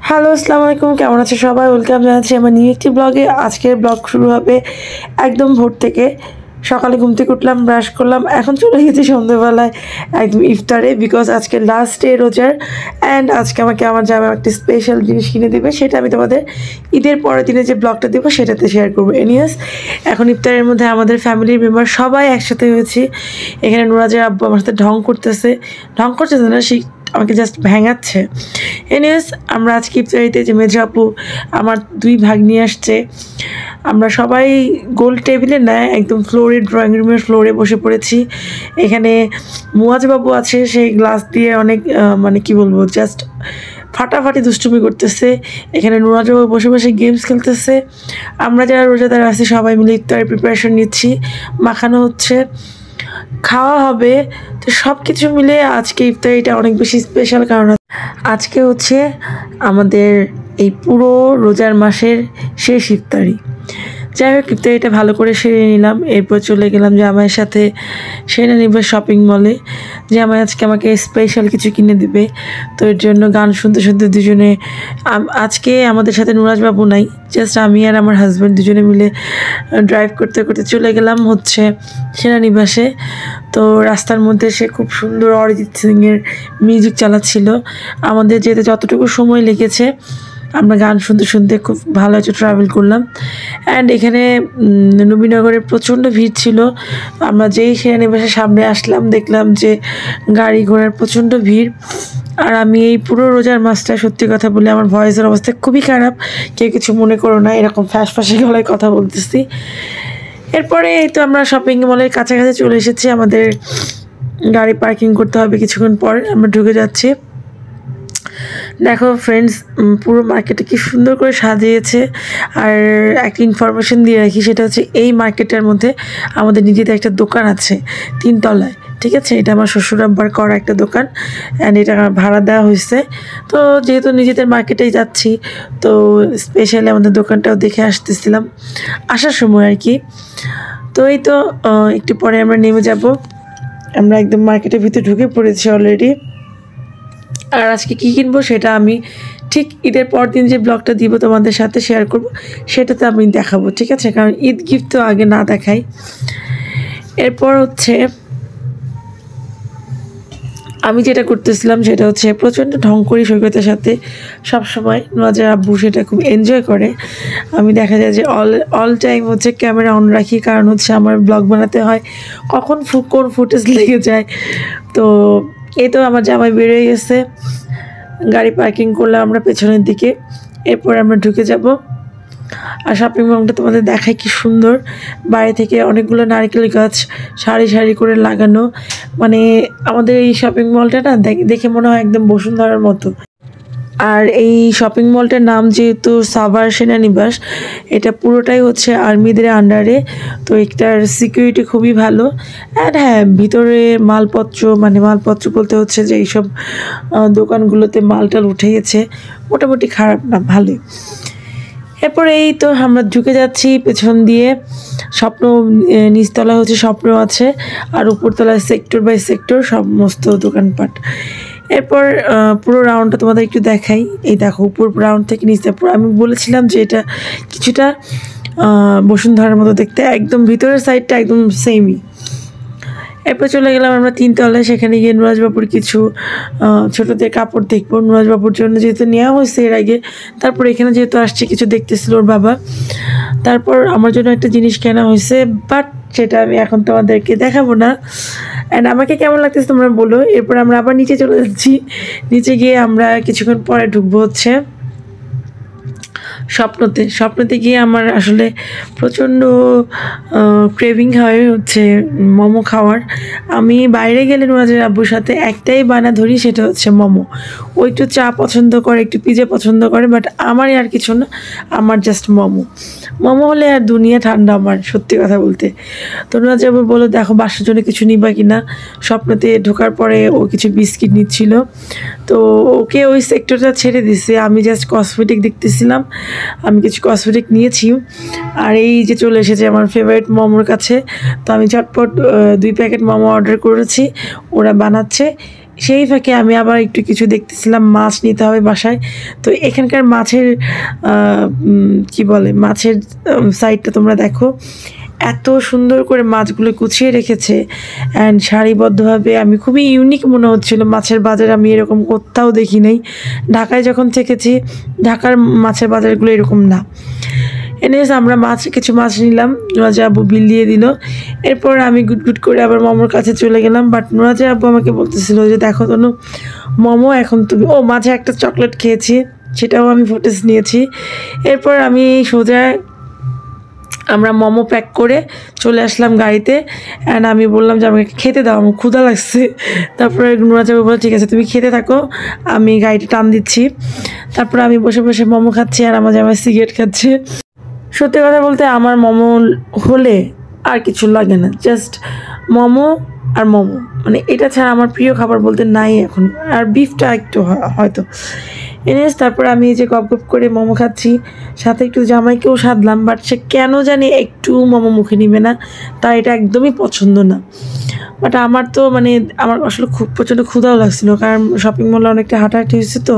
Hello, আসসালামু আলাইকুম। কেমন আছে সবাই? ওয়েলকাম জানাচ্ছি আমার নিউ একটি ব্লগে। আজকের ব্লগ শুরু হবে একদম ভোর থেকে। সকালে ঘুম থেকে উঠলাম, ব্রাশ করলাম, এখন চলে গেছি সন্ধ্যেবেলায় একদম ইফতারে, বিকজ আজকে লাস্ট ডে রোজার। অ্যান্ড আজকে আমাকে আমার জামাই একটা স্পেশাল জিনিস কিনে দেবে, সেটা আমি তোমাদের ঈদের পরের দিনে যে ব্লগটা দেবো সেটাতে শেয়ার করবো। এনিওয়েজ, এখন ইফতারের মধ্যে আমাদের ফ্যামিলির মেম্বার সবাই একসাথে হয়েছি। এখানে নুরাজের আব্বু আমার সাথে ঢং করতেছে না, আমাকে জাস্ট ভেঙাচ্ছে। এনিওয়েজ, আমরা আজকে ইফতারিতে যে মেজো আপু আমার 2 ভাগ নিয়ে আসছে, আমরা সবাই গোল টেবিলে নেয় একদম ফ্লোরে, ড্রয়িং রুমের ফ্লোরে বসে পড়েছি। এখানে মুয়াজ বাবু আছে, সেই গ্লাস দিয়ে অনেক মানে কি বলবো, জাস্ট ফাটাফাটি দুষ্টুমি করতেছে। এখানে নুরাজ বাবু বসে বসে গেমস খেলতেছে। আমরা যারা রোজাদার আছি সবাই মিলে ইফতারের প্রিপারেশন নিচ্ছি, মাখানো হচ্ছে, খাওয়া হবে। তো সব কিছু মিলে আজকে ইফতারিটা অনেক বেশি স্পেশাল, কারণ আজকে হচ্ছে আমাদের এই পুরো রোজার মাসের শেষ ইফতারি। যাই হোক, ইফতারিটা ভালো করে সেরে নিলাম। এরপর চলে গেলাম জামাইয়ের সাথে সেরে নিব শপিং মলে। জামাই আজকে আমাকে স্পেশাল কিছু কিনে দিবে, তো এর জন্য গান শুনতে শুনতে দুজনে, আজকে আমাদের সাথে নুরাজ বাবু নাই, জাস্ট আমি আর আমার হাজব্যান্ড দুজনে মিলে ড্রাইভ করতে করতে চলে গেলাম হচ্ছে সেনানিবাসে। তো রাস্তার মধ্যে সে খুব সুন্দর অরিজিৎ সিংয়ের মিউজিক চালাচ্ছিল। আমাদের যেতে যতটুকু সময় লেগেছে আমরা গান শুনতে শুনতে খুব ভালো একটা ট্রাভেল করলাম। অ্যান্ড এখানে নবীনগরে প্রচণ্ড ভিড় ছিল। আমরা যেই সেনানিবাসের সামনে আসলাম দেখলাম যে গাড়ি ঘোড়ার প্রচণ্ড ভিড়। আর আমি এই পুরো রোজার মাসটা, সত্যি কথা বলে আমার ভয়েসের অবস্থা খুবই খারাপ, কেউ কিছু মনে করো না, এরকম ফ্যাঁসে গলায় কথা বলতেছি। এরপরে এই তো আমরা শপিং মলের কাছাকাছি চলে এসেছি। আমাদের গাড়ি পার্কিং করতে হবে কিছুক্ষণ পর, আমরা ঢুকে যাচ্ছি। দেখো ফ্রেন্ডস, পুরো মার্কেটে কি সুন্দর করে সাজিয়েছে। আর একটা ইনফরমেশন দিয়ে রাখি, সেটা হচ্ছে এই মার্কেটের মধ্যে আমাদের নিজেদের একটা দোকান আছে 3 তলায়, ঠিক আছে? এটা আমার শ্বশুর আব্বার করা একটা দোকান, অ্যান্ড এটা ভাড়া দেওয়া হয়েছে। তো যেহেতু নিজেদের মার্কেটেই যাচ্ছি, তো স্পেশালি আমাদের দোকানটাও দেখে আসতেছিলাম আসার সময় আর কি। তো এই তো একটু পরে আমরা নেমে যাব। আমরা একদম মার্কেটের ভিতরে ঢুকে পড়েছি অলরেডি। আর আজকে কী কিনবো সেটা আমি ঠিক ঈদের পর দিন যে ব্লগটা দিব তোমাদের সাথে শেয়ার করব, সেটাতে আমি দেখাবো, ঠিক আছে? কারণ ঈদ গিফট তো আগে না দেখাই। এরপর হচ্ছে আমি যেটা করতেছিলাম সেটা হচ্ছে প্রচণ্ড ঢং করি সৈকতের সাথে সবসময়। নুরাজের আব্বু সেটা খুব এনজয় করে। আমি দেখা যায় যে অল টাইম হচ্ছে ক্যামেরা অন রাখি, কারণ হচ্ছে আমার ব্লগ বানাতে হয়, কখন কোন ফুটেজ লেগে যায়। তো এই তো আমার জামাই বেরিয়ে গেছে, গাড়ি পার্কিং করলাম আমরা পেছনের দিকে। এরপর আমরা ঢুকে যাব। আর শপিং মলটা তোমাদের দেখায় কি সুন্দর, বাইরে থেকে অনেকগুলো নারকেল গাছ সারি সারি করে লাগানো। মানে আমাদের এই শপিং মলটা না দেখে মনে হয় একদম বসুন্ধরার মতো। আর এই শপিং মলটার নাম যেহেতু সাভার সেনানিবাস, এটা পুরোটাই হচ্ছে আর্মিদের আন্ডারে, তো এটার সিকিউরিটি খুবই ভালো। অ্যান্ড হ্যাঁ, ভিতরে মালপত্র বলতে হচ্ছে যে এইসব দোকানগুলোতে মালটাল উঠে গেছে, মোটামুটি খারাপ না, ভালোই। এরপরে এই তো আমরা ঢুকে যাচ্ছি পেছন দিয়ে। নিচতলা হচ্ছে স্বপ্ন আছে, আর উপরতলায় সেক্টর বাই সেক্টর সমস্ত দোকানপাট। এরপর পুরো রাউন্ডটা তোমাদের একটু দেখাই। এই দেখো, উপর রাউন্ড থেকে নিচে পুরো, আমি বলেছিলাম যে এটা কিছুটা বসুন্ধরার মতো দেখতে, একদম ভিতরের সাইডটা একদম সেমই। এরপর চলে গেলাম আমরা 3 তলায়, সেখানে গিয়ে নুরাজবাবুর কিছু ছোটোদের কাপড় দেখবো। নুরাজবাবুর জন্য যেহেতু নেওয়া হয়েছে এর আগে, তারপর এখানে যেহেতু আসছে কিছু দেখতেছিল ওর বাবা, তারপর আমার জন্য একটা জিনিস কেনা হয়েছে, বাট সেটা আমি এখন তোমাদেরকে দেখাবো না। অ্যান্ড আমাকে কেমন লাগতেছে তোমরা বলো। এরপর আমরা আবার নিচে চলে যাচ্ছি। নিচে গিয়ে আমরা কিছুক্ষণ পরে ঢুকবো হচ্ছে স্বপ্নতে গিয়ে আমার আসলে প্রচণ্ড ক্রেভিং হয় হচ্ছে মোমো খাওয়ার। আমি বাইরে গেলে নুরাজের আব্বুর সাথে একটাই বানা ধরি, সেটা হচ্ছে মোমো। ও একটু চা পছন্দ করে, একটু পিজা পছন্দ করে, বাট আমার আর কিছু না, আমার জাস্ট মোমো হলে আর দুনিয়া ঠান্ডা আমার, সত্যি কথা বলতে। তো নুরাজ আব্বু বলো, দেখো বাসার জন্য কিছু নিবা কিনা। স্বপ্নতে ঢোকার পরে ও কিছু বিস্কিট নিচ্ছিল, তো ওকে ওই সেক্টরটা ছেড়ে দিছে, আমি জাস্ট কসমেটিক দেখতেছিলাম। আমি কিছু কসমেটিক নিয়েছি, আর এই যে চলে এসেছে আমার ফেভারিট মোমোর কাছে। তো আমি ঝটপট 2 প্যাকেট মোমো অর্ডার করেছি, ওরা বানাচ্ছে। সেই ফাঁকে আমি আবার একটু কিছু দেখতেছিলাম, মাছ নিতে হবে বাসায়। তো এখানকার মাছের কি বলে, মাছের সাইডটা তোমরা দেখো, এত সুন্দর করে মাছগুলো গুছিয়ে রেখেছে অ্যান্ড সারিবদ্ধভাবে। আমি খুবই ইউনিক মনে হচ্ছিল মাছের বাজার, আমি এরকম কোথাও দেখি নাই। ঢাকায় যখন থেকেছি, ঢাকার মাছের বাজারগুলো এরকম না। এনিওয়েজ আমরা কিছু মাছ নিলাম, নুরাজা আব্বু বিল দিয়ে দিল। এরপর আমি গুটগুট করে আবার মোমোর কাছে চলে গেলাম। বাট নুরাজা আব্বু আমাকে বলতেছিল যে দেখো তনু, মোমো এখন তুমি, মাঝে একটা চকলেট খেয়েছি, সেটাও আমি ফুটেজ নিয়েছি। এরপর আমি সোজা আমরা মোমো প্যাক করে চলে আসলাম গাড়িতে। অ্যান্ড আমি বললাম যে আমাকে খেতে দাও, আমার ক্ষুধা লাগছে। তারপরে নুরাজা আব্বু বলে ঠিক আছে তুমি খেতে থাকো, আমি গাড়িটা টান দিচ্ছি। তারপরে আমি বসে বসে মোমো খাচ্ছি আর আমার জামাই সিগারেট খাচ্ছে। সত্যি কথা বলতে আমার মোমো হলে আর কিছু লাগে না, জাস্ট মোমো আর মোমো, মানে এটা ছাড়া আমার প্রিয় খাবার বলতে নাই এখন। আর বিফটা একটু হয়তো। এনিওয়েজ তারপর আমি এই যে গপ গপ করে মোমো খাচ্ছি, সাথে একটু জামাইকেও সাধলাম। বাট সে কেন জানি একটু মোমো মুখে নিবে না, তার এটা একদমই পছন্দ না। বাট আমার তো মানে আমার আসলে খুব প্রচণ্ড ক্ষুধাও লাগছিলো, কারণ শপিং মলে অনেকটা হাঁটাহাঁটি হয়েছে, তো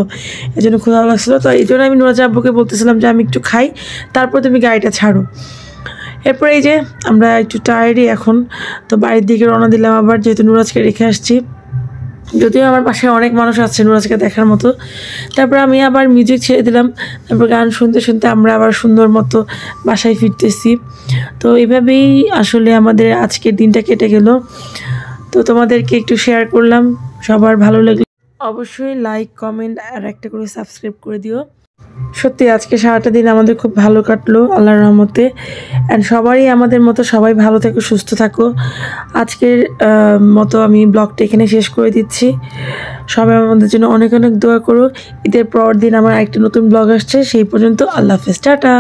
এই জন্য ক্ষুধাও লাগছিলো। তো এই জন্য আমি নুরাজা আব্বুকে বলতেছিলাম যে আমি একটু খাই, তারপর তুমি গাড়িটা ছাড়ো। এরপর এই যে আমরা একটু টায়ার্ডই এখন, তো বাড়ির দিকে রওনা দিলাম আবার, যেহেতু নুরাজকে রেখে আসছি। যদিও আমার পাশে অনেক মানুষ আছে নুরাজকে দেখার মতো। তারপর আমি আবার মিউজিক ছেড়ে দিলাম, তারপর গান শুনতে শুনতে আমরা আবার সুন্দর মতো বাসায় ফিরতেছি। তো এভাবেই আসলে আমাদের আজকের দিনটা কেটে গেল। তো তোমাদেরকে একটু শেয়ার করলাম, সবার ভালো লাগলো অবশ্যই লাইক কমেন্ট আর একটা করে সাবস্ক্রাইব করে দিও। সত্যি আজকে সারাটা দিন আমাদের খুব ভালো কাটলো আল্লাহর রহমতে। অ্যান্ড সবারই আমাদের মতো সবাই ভালো থাকো, সুস্থ থাকো। আজকের মতো আমি ব্লগটা এখানে শেষ করে দিচ্ছি। সবাই আমাদের জন্য অনেক অনেক দোয়া করো। ঈদের পরের দিন আমার একটা নতুন ব্লগ আসছে, সেই পর্যন্ত আল্লাহ হাফেজ, টাটা।